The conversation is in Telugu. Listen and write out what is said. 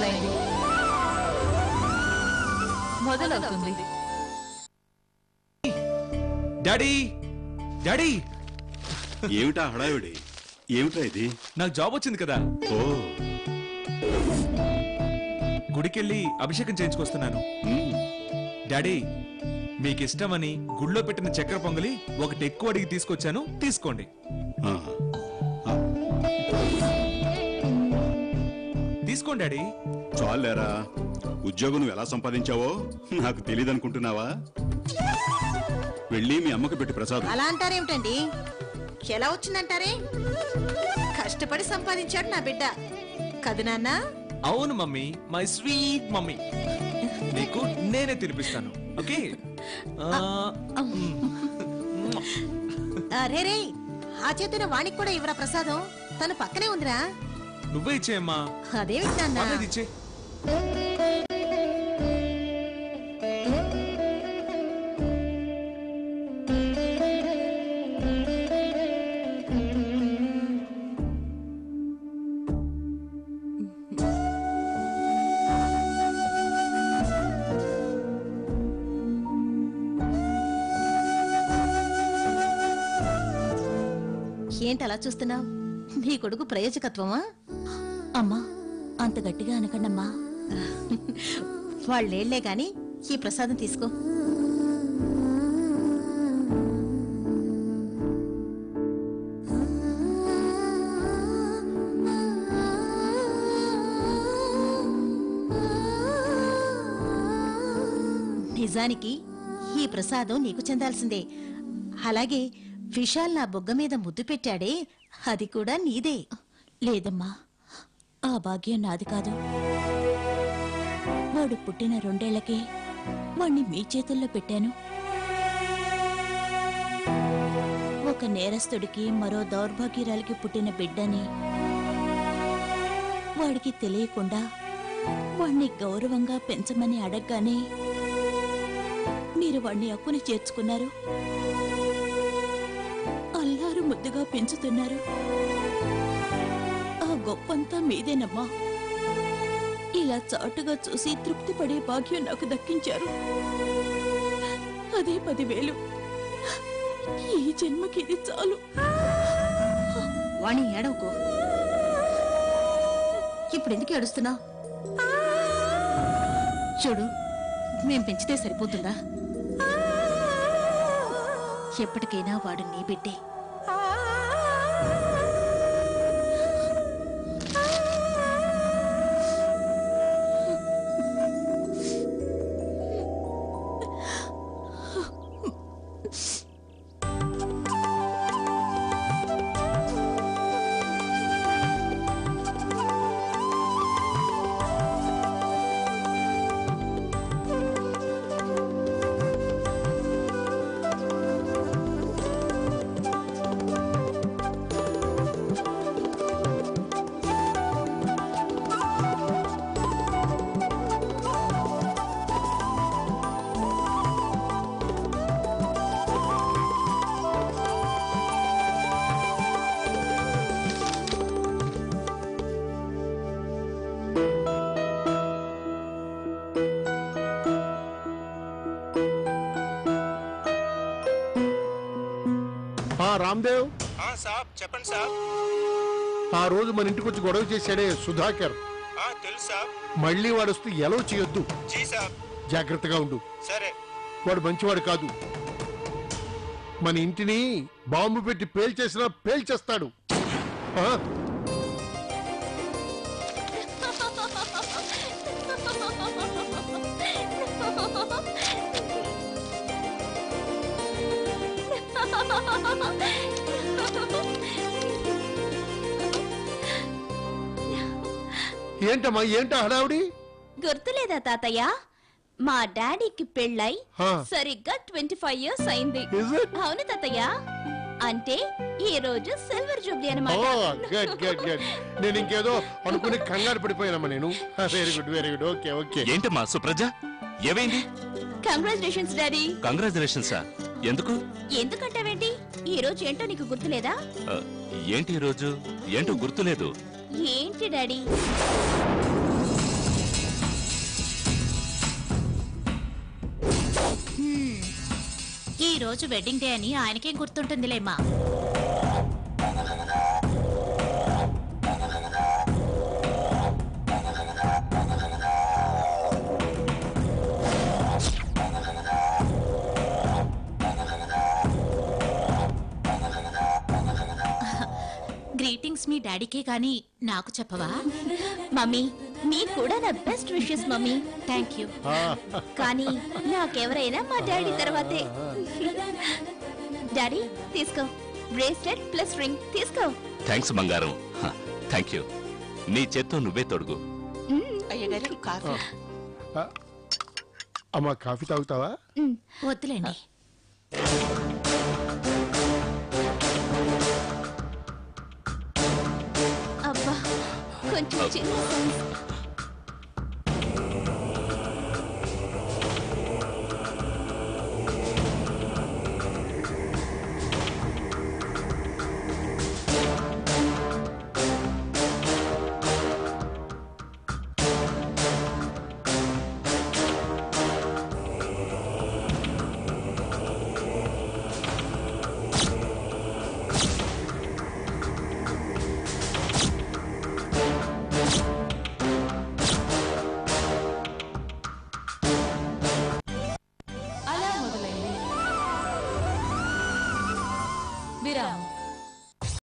అయింది. మొదలవుతుంది. డాడీ డాడీ, ఏమిటా హడావిడి? ఏమిటా ఇది? నాకు జాబ్ వచ్చింది కదా. ఓ, గుడికెళ్ళి అభిషేకం చేయించుకొస్తున్నాను. డాడీ, మీకు ఇష్టమని గుళ్ళో పెట్టిన చక్కెర పొంగలి ఒకటి ఎక్కువ అడిగి తీసుకొచ్చాను, తీసుకోండి. తీసుకోండి డాడీ. చాలేరా, ఉద్యోగం నువ్వు ఎలా సంపాదించావో నాకు తెలియదు అనుకుంటున్నావా? వెళ్ళి మీ అమ్మకు పెట్టి ప్రసాదం. అలా అంటారేమిటండి? ఎలా వచ్చిందంటారే? కష్టపడి సంపాదించాడు నా బిడ్డ కదు నాన్న. అవును మమ్మీ, మై స్వీట్ మమ్మీ. నీకు నేనే తినిపిస్తాను, ఓకే? రే రే, ఆ చేతున వాణికి కూడా ఇవ్వరా ప్రసాదం? తను పక్కనే ఉందిరా. నువ్వే ఇచ్చేయమ్మా. అదేమిటి నాన్న? ఇచ్చే. ఏంటి అలా చూస్తున్నావు? నీ కొడుకు ప్రయోజకత్వమా? అమ్మా, అంత గట్టిగా అనకండమ్మా. వాళ్ళేళ్లే గాని ఈ ప్రసాదం తీసుకో. నిజానికి ఈ ప్రసాదం నీకు చెందాల్సిందే. అలాగే విశాల్ నా బొగ్గ మీద ముద్దు పెట్టాడే, అది కూడా నీదే. లేదమ్మా, ఆ భాగ్యం నాది కాదు. వాడు పుట్టిన 2 ఏళ్లకే వాణ్ణి మీ చేతుల్లో పెట్టాను. ఒక నేరస్తుడికి మరో దౌర్భాగ్యురాలికి పుట్టిన బిడ్డని వాడికి తెలియకుండా వాణ్ణి గౌరవంగా పెంచమని అడగగానే మీరు వాణ్ణి అక్కుని చేర్చుకున్నారు. అల్లారు ముద్దుగా పెంచుతున్నారు. ఆ గొప్పంతా మీదేనమ్మా. ఇలా చాటుగా చూసి తృప్తి పడే భాగ్యం నాకు దక్కించారు. అదే 10,000. ఈ జన్మకి ఇది చాలు. వాణి, ఏడవకు. ఇప్పుడు ఎందుకు ఏడుస్తున్నావు? చూడు, మేం పెంచితే సరిపోతుందా? ఎప్పటికైనా వాడు నీ బిడ్డే. రామ్దేవ్, చెప్పండి సార్. ఆ రోజు మన ఇంటికి వచ్చి గొడవ చేశాడే సుధాకర్, తెలుసు సార్. మళ్ళీ వాడు వస్తూ ఎలా చేయొద్దు. జాగ్రత్తగా ఉండు. సరే. వాడు మంచివాడు కాదు. మన ఇంటిని బాంబు పెట్టి పేల్చేసినా పేల్చేస్తాడు. ఏంటమ్మా, ఏంటా హడావుడి? గుర్తులేదా తాతయ్య? మా డాడీకి పెళ్ళై సరిగ్గా 25 years అయింది. అవును తాతయ్య. అంటే ఈ రోజు సిల్వర్ జూబ్లీ అన్నమాట. నేను ఇంకేదో అనుకుని కంగారు పడిపోయానమ్మా నేను. Very good, very good. Okay okay. ఏంటమ్మా సుప్రజ, ఏమైంది? Congratulations daddy. కంగ్రాచులేషన్సా? ఎందుకు? ఎందుకంటావేంటి? ఈ రోజు ఏంటో నీకు గుర్తులేదా? ఏంటి ఈ రోజు? ఏంటో గుర్తులేదు. ఏంటి డాడీ? రోజు వెడ్డింగ్ డే అని ఆయనకేం గుర్తుంటుందిలేమ్మా. గ్రీటింగ్స్ మీ డాడీకే గాని నాకు చెప్పవా? మమ్మీ మీకు కూడా నా best wishes mummy. Thank you. కానీ నాకెవరైనా మా డాడీ తర్వాతే. డాడీ తీసుకో, బ్రేస్లెట్ ప్లస్ రింగ్ తీసుకో. థ్యాంక్స్ బంగారం. Thank you. నీ చేత్తో నువ్వే తొడుగు. అమ్మా కాఫీ తాగుతావా? వద్దులేండి. అబ్బా కొంచెం చిన్న సైజ్.